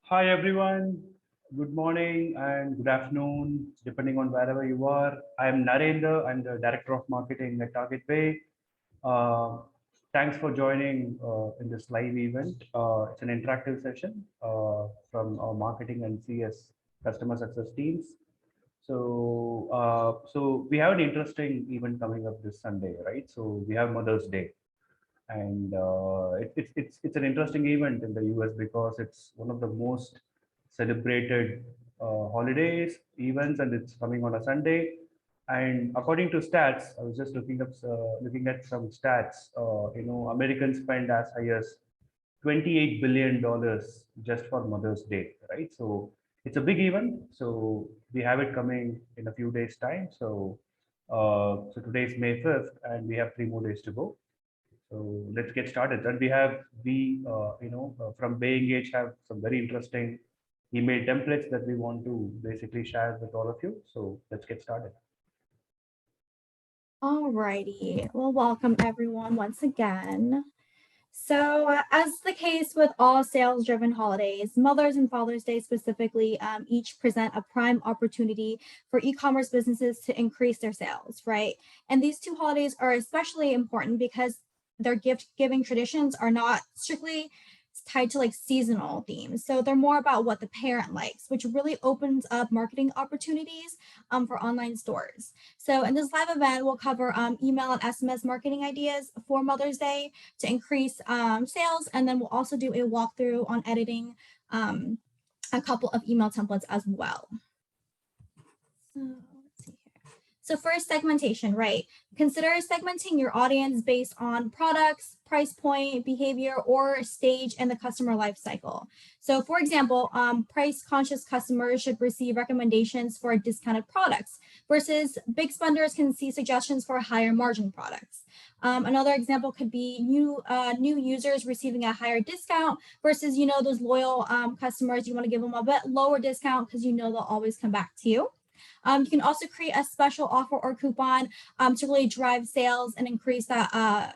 Hi everyone, good morning and good afternoon, depending on wherever you are. I'm Narendra, I'm the Director of Marketing at Target Pay. Uh, Thanks for joining in this live event. It's an interactive session from our marketing and CS customer success teams. So we have an interesting event coming up this Sunday, right? So we have Mother's Day, and it's an interesting event in the US because it's one of the most celebrated holidays events, and it's coming on a Sunday. And according to stats, I was just looking at some stats. Americans spend as high as $28 billion just for Mother's Day, right? So it's a big event. So we have it coming in a few days' time. So today is May 5th, and we have 3 more days to go. So let's get started. And we from BayEngage have some very interesting email templates that we want to basically share with all of you. So let's get started. Alrighty, well, welcome everyone once again. So, as the case with all sales-driven holidays, Mother's and Father's Day specifically each present a prime opportunity for e-commerce businesses to increase their sales, right? And these two holidays are especially important because their gift-giving traditions are not strictly tied to like seasonal themes. So they're more about what the parent likes, which really opens up marketing opportunities for online stores. So in this live event, we'll cover email and SMS marketing ideas for Mother's Day to increase sales. And then we'll also do a walkthrough on editing a couple of email templates as well. So let's see here. So first, segmentation, right? Consider segmenting your audience based on products, price point, behavior, or stage in the customer life cycle. So for example, price-conscious customers should receive recommendations for discounted products versus big spenders can see suggestions for higher margin products. Another example could be new users receiving a higher discount versus, those loyal customers, you want to give them a bit lower discount because they'll always come back to you. You can also create a special offer or coupon to really drive sales and increase that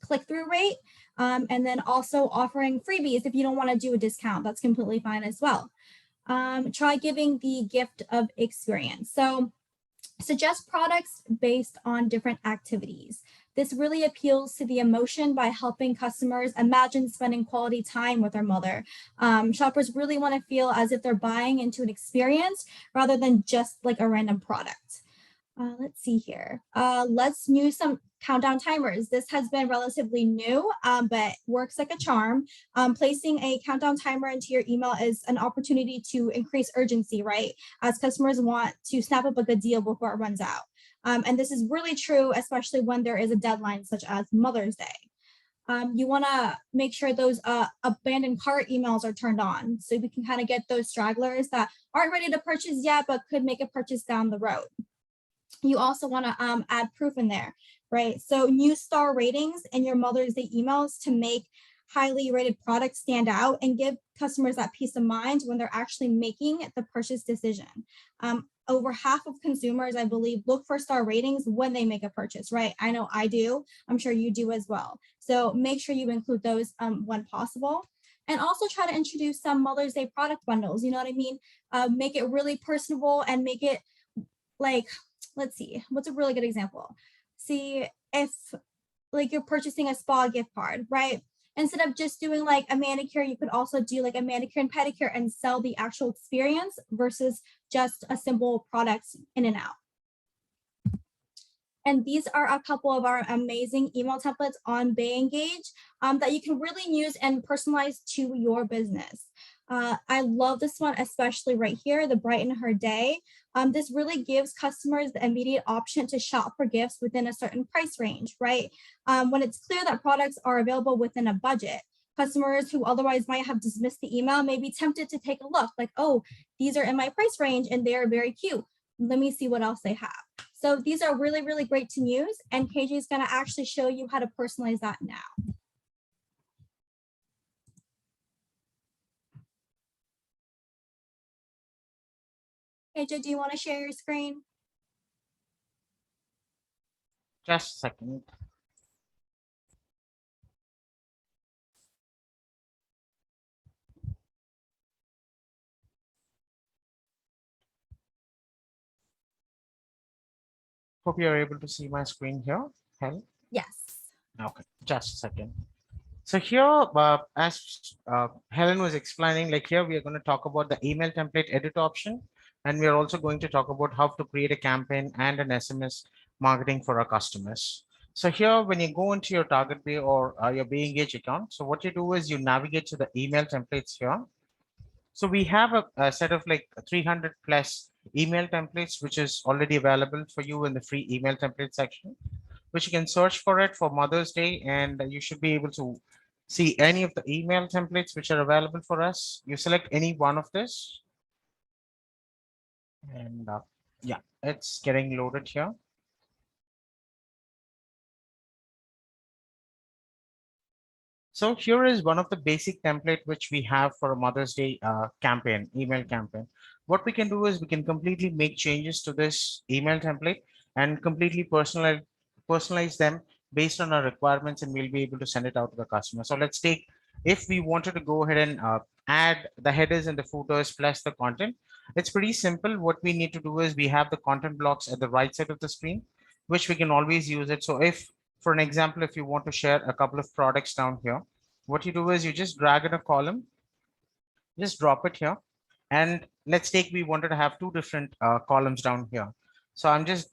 click-through rate. And then also offering freebies if you don't want to do a discount, that's completely fine as well. Try giving the gift of experience. So suggest products based on different activities. This really appeals to the emotion by helping customers imagine spending quality time with their mother. Shoppers really want to feel as if they're buying into an experience rather than just like a random product. Let's see here. Let's use some countdown timers. This has been relatively new, but works like a charm. Placing a countdown timer into your email is an opportunity to increase urgency, right? As customers want to snap up a good deal before it runs out. And this is really true, especially when there is a deadline such as Mother's Day. You want to make sure those abandoned cart emails are turned on so we can kind of get those stragglers that aren't ready to purchase yet, but could make a purchase down the road. You also want to add proof in there, right? So use star ratings in your Mother's Day emails to make highly rated products stand out and give customers that peace of mind when they're actually making the purchase decision. Over half of consumers, I believe, look for star ratings when they make a purchase, right? I know I do. I'm sure you do as well. So make sure you include those when possible. And also try to introduce some Mother's Day product bundles, you know what I mean? Make it really personable and make it like, let's see, what's a really good example? See, if like you're purchasing a spa gift card, right? Instead of just doing like a manicure, you could also do like a manicure and pedicure and sell the actual experience versus just a simple product in and out. And these are a couple of our amazing email templates on BayEngage that you can really use and personalize to your business. I love this one, especially right here, the Brighten Her Day. This really gives customers the immediate option to shop for gifts within a certain price range, right? When it's clear that products are available within a budget, customers who otherwise might have dismissed the email may be tempted to take a look like, oh, these are in my price range and they're very cute. Let me see what else they have. So these are really, really great to use, and KJ is going to actually show you how to personalize that now. KJ, do you want to share your screen? Just a second. Hope you're able to see my screen here. Helen? Yes. Okay, just a second. So here, as Helen was explaining, like here we are going to talk about the email template edit option, and we are also going to talk about how to create a campaign and an SMS marketing for our customers. So here, when you go into your target pay or your BayEngage account, so what you do is you navigate to the email templates here. So we have a set of like 300 plus email templates, which is already available for you in the free email template section, which you can search for it for Mother's Day, and you should be able to see any of the email templates which are available for us. You select any one of this, and yeah, it's getting loaded here. So here is one of the basic template which we have for a Mother's Day campaign, email campaign. What we can do is we can completely make changes to this email template and completely personalize them based on our requirements, and we'll be able to send it out to the customer. So let's take, if we wanted to go ahead and add the headers and the footers plus the content, it's pretty simple. What we need to do is we have the content blocks at the right side of the screen, which we can always use it. So if, for an example, if you want to share a couple of products down here, what you do is you just drag in a column, just drop it here. And let's take, we wanted to have two different columns down here. So I'm just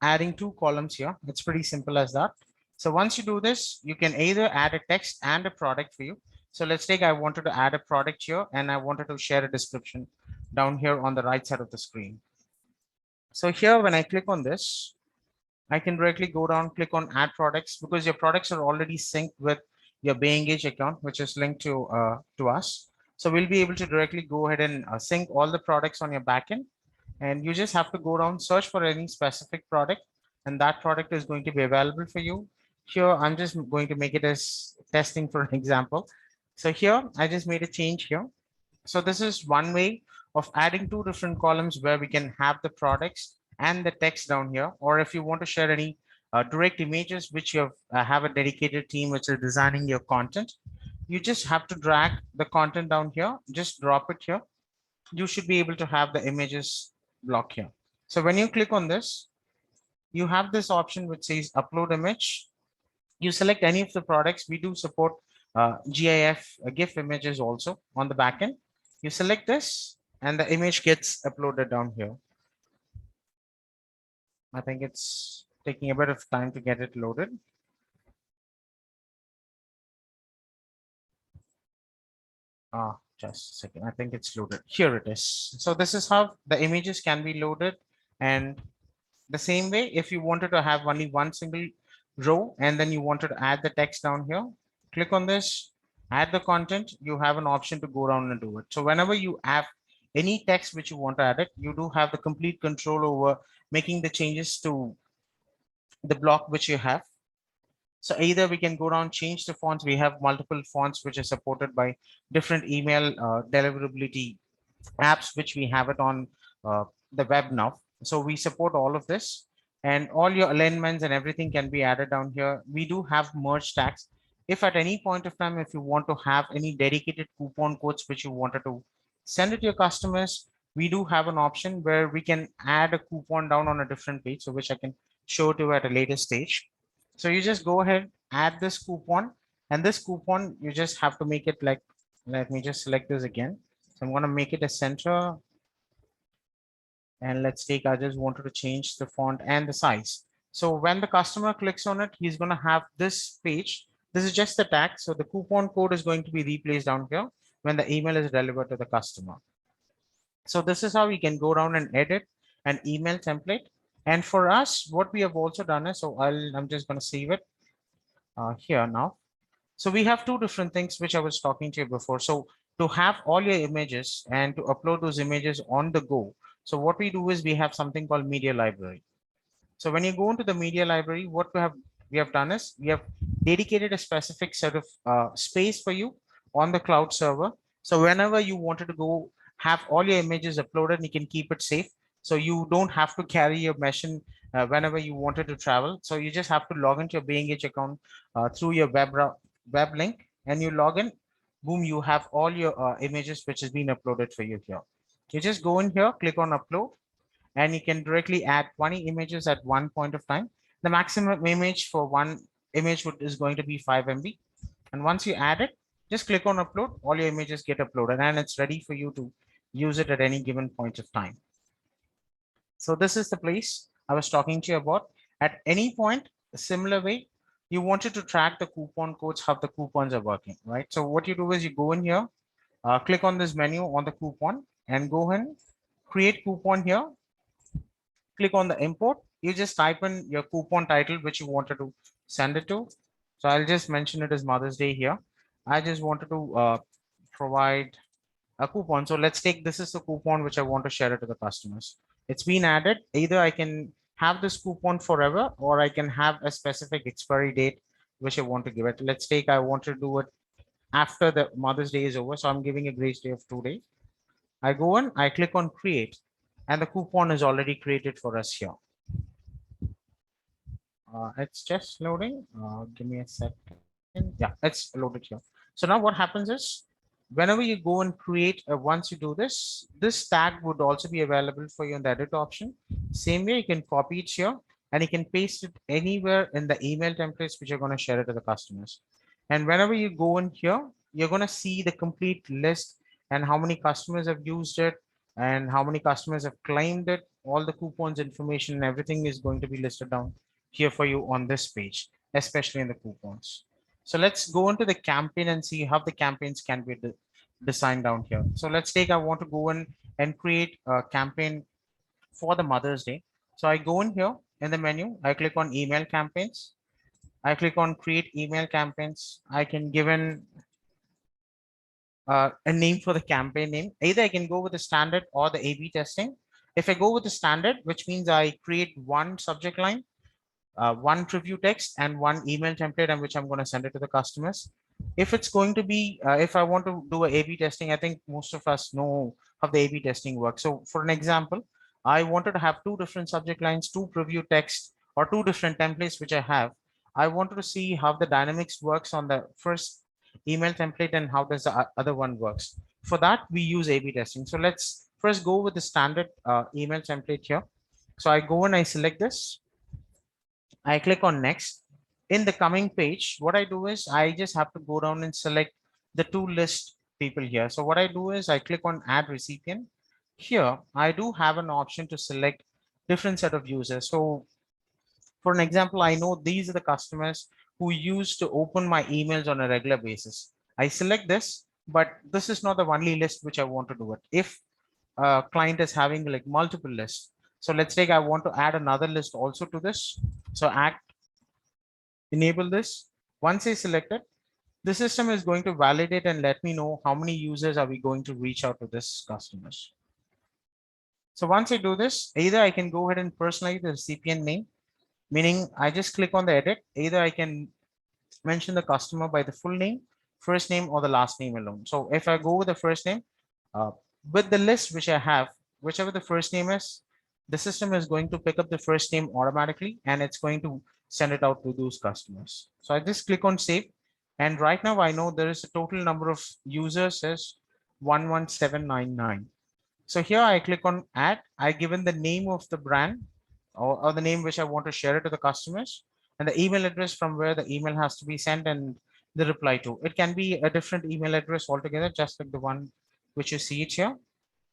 adding two columns here. It's pretty simple as that. So once you do this, you can either add a text and a product for you. So let's take, I wanted to add a product here and I wanted to share a description down here on the right side of the screen. So here, when I click on this, I can directly go down, click on add products, because your products are already synced with your BayEngage account, which is linked to us. So we'll be able to directly go ahead and sync all the products on your backend. And you just have to go down, search for any specific product, and that product is going to be available for you. Here, I'm just going to make it as testing for an example. So here, I just made a change here. So this is one way of adding two different columns where we can have the products and the text down here. Or if you want to share any direct images, which you have a dedicated team which is designing your content, you just have to drag the content down here, just drop it here. You should be able to have the images block here. So when you click on this, you have this option which says upload image. You select any of the products. We do support GIF, GIF images also on the backend. You select this and the image gets uploaded down here. I think it's taking a bit of time to get it loaded. Just a second. I think it's loaded. Here it is. So this is how the images can be loaded. And the same way, if you wanted to have only one single row and then you wanted to add the text down here, click on this, add the content, you have an option to go down and do it. So whenever you have any text which you want to add it, you do have the complete control over making the changes to the block which you have. So either we can go down, change the fonts. We have multiple fonts which are supported by different email deliverability apps, which we have it on the web now. So we support all of this, and all your alignments and everything can be added down here. We do have merge tags. If at any point of time, if you want to have any dedicated coupon codes which you wanted to send it to your customers, we do have an option where we can add a coupon down on a different page, so which I can show to you at a later stage. So you just go ahead, add this coupon, and this coupon, you just have to make it like, let me just select this again. So I'm going to make it a center. And let's take, I just wanted to change the font and the size. So when the customer clicks on it, he's going to have this page. This is just the tag. So the coupon code is going to be replaced down here when the email is delivered to the customer. So this is how we can go down and edit an email template. And for us, what we have also done is, so I'm just going to save it here now. So we have two different things which I was talking to you before. So to have all your images and to upload those images on the go. So what we do is we have something called media library. So when you go into the media library, what we have done is we have dedicated a specific set of space for you on the cloud server. So whenever you wanted to go have all your images uploaded, you can keep it safe. So you don't have to carry your machine whenever you wanted to travel. So you just have to log into your BayEngage account through your web link, and you log in. Boom, you have all your images which has been uploaded for you here. You just go in here, click on upload, and you can directly add 20 images at one point of time. The maximum image for one image is going to be 5 MB. And once you add it, just click on upload, all your images get uploaded and it's ready for you to use it at any given point of time. So this is the place I was talking to you about. At any point, a similar way, you wanted to track the coupon codes, how the coupons are working, right? So what you do is you go in here, click on this menu on the coupon and go ahead, create coupon here, click on the import. You just type in your coupon title, which you wanted to send it to. So I'll just mention it as Mother's Day here. I just wanted to provide a coupon. So let's take, this is the coupon which I want to share it to the customers. It's been added. Either I can have this coupon forever, or I can have a specific expiry date, which I want to give it. Let's take, I want to do it after the Mother's Day is over. So I'm giving a grace day of 2 days. I go in, I click on create, and the coupon is already created for us here. It's just loading. Give me a second. Yeah, it's loaded here. So now what happens is, whenever you go and create, once you do this, this tag would also be available for you in the edit option. Same way, you can copy it here and you can paste it anywhere in the email templates which you're going to share it to the customers. And whenever you go in here, you're going to see the complete list and how many customers have used it and how many customers have claimed it. All the coupons information and everything is going to be listed down here for you on this page, especially in the coupons. So let's go into the campaign and see how the campaigns can be designed down here. So let's take, I want to go in and create a campaign for the Mother's Day. So I go in here in the menu, I click on email campaigns. I click on create email campaigns. I can give in a name for the campaign name. Either I can go with the standard or the A/B testing. If I go with the standard, which means I create one subject line, one preview text and one email template, and which I'm going to send it to the customers. If it's going to be, if I want to do a A/B testing, I think most of us know how the A/B testing works. So for an example, I wanted to have two different subject lines, two preview text, or two different templates, which I have. I wanted to see how the dynamics works on the first email template and how does the other one works. For that, we use A/B testing. So let's first go with the standard email template here. So I go and I select this. I click on next. In the coming page, what I do is I just have to go down and select the two list people here. So what I do is I click on add recipient. Here, I do have an option to select different set of users. So for an example, I know these are the customers who used to open my emails on a regular basis. I select this, but this is not the only list which I want to do it. If a client is having like multiple lists, so let's take, I want to add another list also to this. So enable this. Once I select it, the system is going to validate and let me know how many users are we going to reach out to this customers. So once I do this, either I can go ahead and personalize the recipient name, meaning I just click on the edit. Either I can mention the customer by the full name, first name, or the last name alone. So if I go with the first name, with the list which I have, whichever the first name is, the system is going to pick up the first name automatically and it's going to send it out to those customers. So I just click on save. And right now I know there is a total number of users is 11799. So here I click on add. I given the name of the brand or the name which I want to share it to the customers and the email address from where the email has to be sent and the reply to. It can be a different email address altogether, just like the one which you see it here.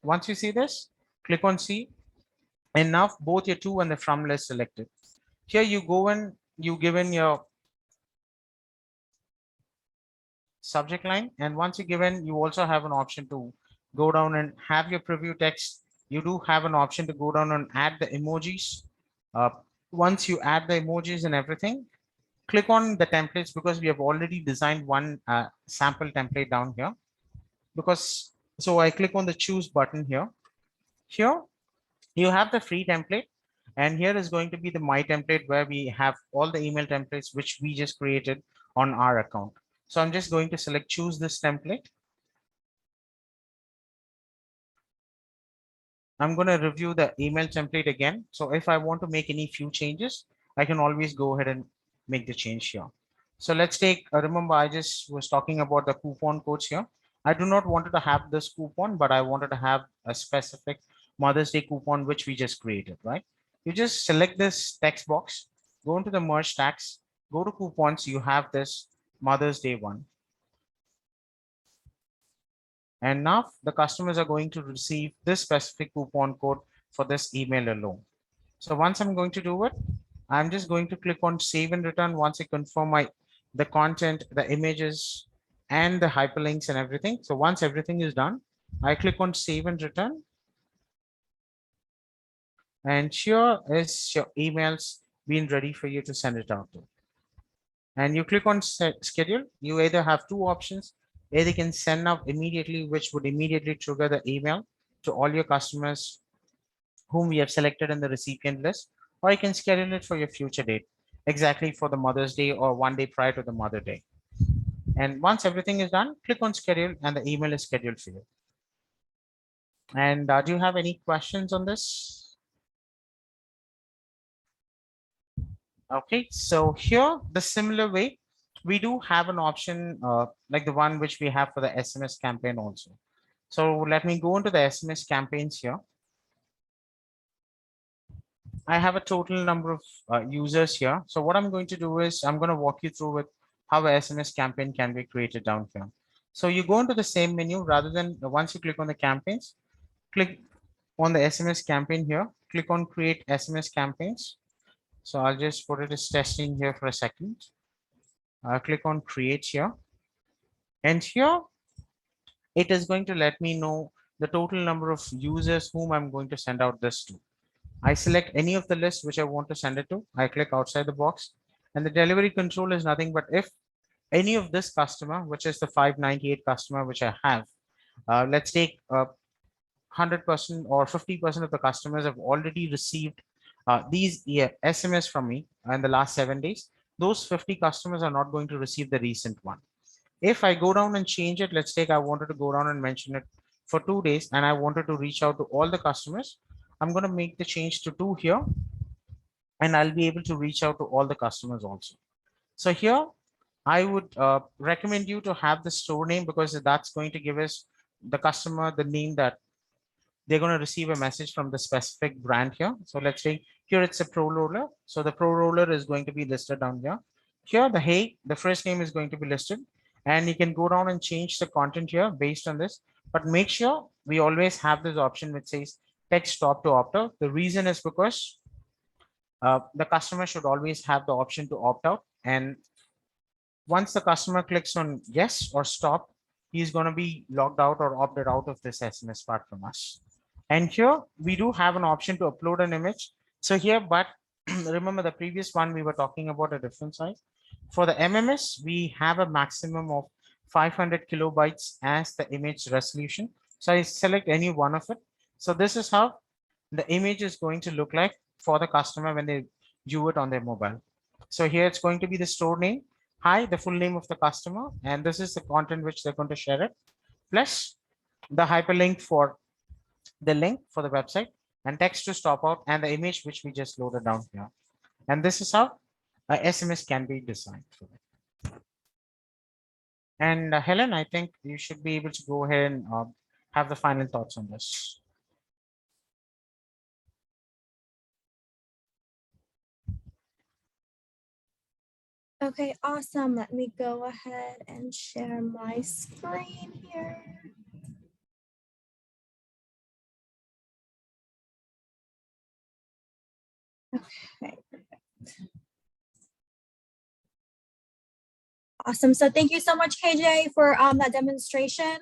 Once you see this, click on see. And now both your to and the from list selected. Here you go and you give in your subject line. And once you give in, you also have an option to go down and have your preview text. You do have an option to go down and add the emojis. Once you add the emojis and everything, click on the templates because we have already designed one sample template down here. Because so I click on the choose button here. Here you have the free template. And here is going to be the my template where we have all the email templates which we just created on our account. So I'm just going to select choose this template. I'm going to review the email template again. So if I want to make any few changes, I can always go ahead and make the change here. So let's take, remember I just was talking about the coupon codes here. I do not want to have this coupon, but I wanted to have a specific Mother's Day coupon, which we just created, right? You just select this text box, go into the merge tags, go to coupons, you have this Mother's Day one. And now the customers are going to receive this specific coupon code for this email alone. So once I'm going to do it, I'm just going to click on save and return once I confirm the content, the images, and the hyperlinks and everything. So once everything is done, I click on save and return. And here is your emails being ready for you to send it out to. And you click on schedule. You either have two options. Either you can send out immediately, which would immediately trigger the email to all your customers whom we have selected in the recipient list, or you can schedule it for your future date, exactly for the Mother's Day or one day prior to the Mother Day. And once everything is done, click on schedule and the email is scheduled for you. And do you have any questions on this? Okay, so here the similar way, we do have an option like the one which we have for the SMS campaign also. So let me go into the SMS campaigns here. I have a total number of users here. So what I'm going to do is I'm going to walk you through with how a SMS campaign can be created down here. So you go into the same menu rather than once you click on the campaigns, click on the SMS campaign here, click on create SMS campaigns. So I'll just put it as testing here for a second. Click on create here. And here it is going to let me know the total number of users whom I'm going to send out this to. I select any of the lists which I want to send it to. I click outside the box and the delivery control is nothing but if any of this customer, which is the 598 customer, which I have, let's take 100% or 50% of the customers have already received these SMS from me in the last 7 days. Those 50 customers are not going to receive the recent one. If I go down and change it, let's take I wanted to go down and mention it for 2 days and I wanted to reach out to all the customers. I'm going to make the change to 2 here and I'll be able to reach out to all the customers also. So here I would recommend you to have the store name because that's going to give us the customer the name that they're going to receive a message from the specific brand here. So let's say here it's a pro roller. So the pro roller is going to be listed down here. Here the first name is going to be listed and you can go down and change the content here based on this. But make sure we always have this option which says text stop to opt out. The reason is because the customer should always have the option to opt out. And once the customer clicks on yes or stop, he's going to be logged out or opted out of this SMS part from us. And here we do have an option to upload an image. So here, but remember the previous one, we were talking about a different size. For the MMS, we have a maximum of 500 kilobytes as the image resolution. So I select any one of it. So this is how the image is going to look like for the customer when they view it on their mobile. So here it's going to be the store name. Hi, the full name of the customer. And this is the content which they're going to share it. Plus the hyperlink for the link for the website and text to stop out and the image which we just loaded down here. And this is how a SMS can be designed. And Helen, I think you should be able to go ahead and have the final thoughts on this. Okay, awesome. Let me go ahead and share my screen here. Okay, perfect. Awesome. So thank you so much, KJ, for that demonstration.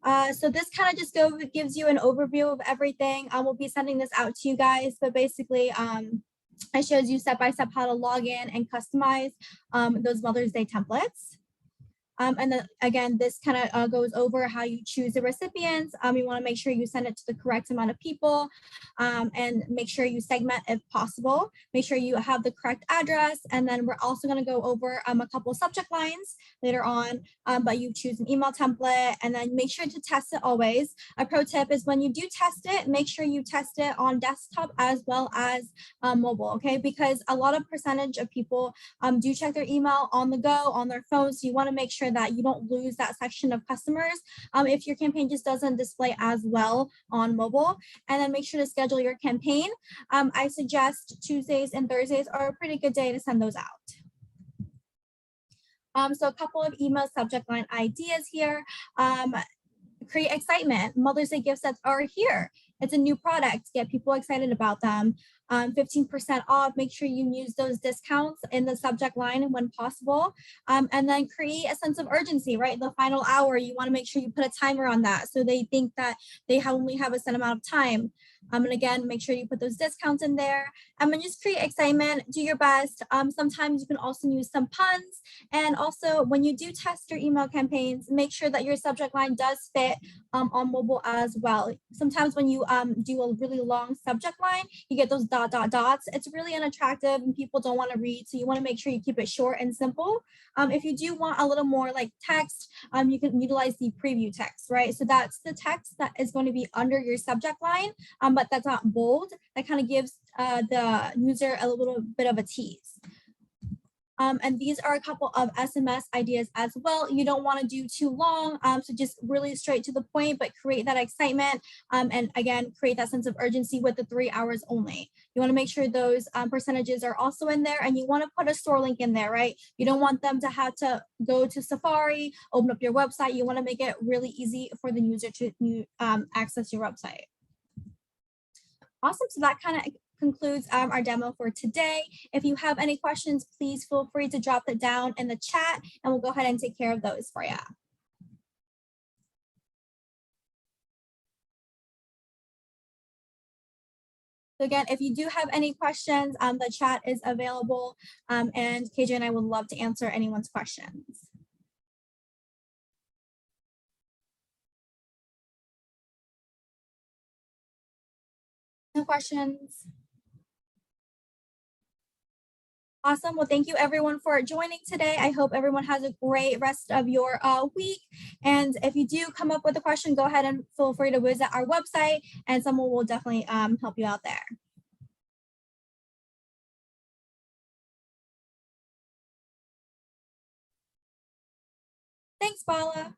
So this kind of just gives you an overview of everything. I will be sending this out to you guys, but basically it shows you step-by-step how to log in and customize those Mother's Day templates. And then again, this kind of goes over how you choose the recipients. You want to make sure you send it to the correct amount of people and make sure you segment if possible. Make sure you have the correct address. And then we're also going to go over a couple subject lines later on, but you choose an email template and then make sure to test it always. A pro tip is when you do test it, make sure you test it on desktop as well as mobile, okay? Because a lot of percentage of people do check their email on the go, on their phone. So you want to make sure sure that you don't lose that section of customers if your campaign just doesn't display as well on mobile. And then make sure to schedule your campaign. I suggest Tuesdays and Thursdays are a pretty good day to send those out. So a couple of email subject line ideas here. Create excitement. Mother's Day gift sets are here. It's a new product. Get people excited about them. 15% off. Make sure you use those discounts in the subject line when possible. And then create a sense of urgency, right? The final hour, you want to make sure you put a timer on that so they think that they only have a set amount of time. And again, make sure you put those discounts in there. And just create excitement, do your best. Sometimes you can also use some puns. And also when you do test your email campaigns, make sure that your subject line does fit on mobile as well. Sometimes when you do a really long subject line, you get those dots. It's really unattractive and people don't want to read. So you want to make sure you keep it short and simple. If you do want a little more like text, you can utilize the preview text, right? So that's the text that is going to be under your subject line, but that's not bold. That kind of gives the user a little bit of a tease. And these are a couple of SMS ideas as well. You don't want to do too long, so just really straight to the point, but create that excitement. And again, create that sense of urgency with the 3 hours only. You want to make sure those percentages are also in there, and you want to put a store link in there, right? You don't want them to have to go to Safari, open up your website. You want to make it really easy for the user to access your website. Awesome, so that kind of concludes our demo for today. If you have any questions, please feel free to drop it down in the chat and we'll go ahead and take care of those for you. So again, if you do have any questions, the chat is available and KJ and I would love to answer anyone's questions. No questions? Awesome. Well, thank you everyone for joining today. I hope everyone has a great rest of your week. And if you do come up with a question, go ahead and feel free to visit our website and someone will definitely help you out there. Thanks, Bala.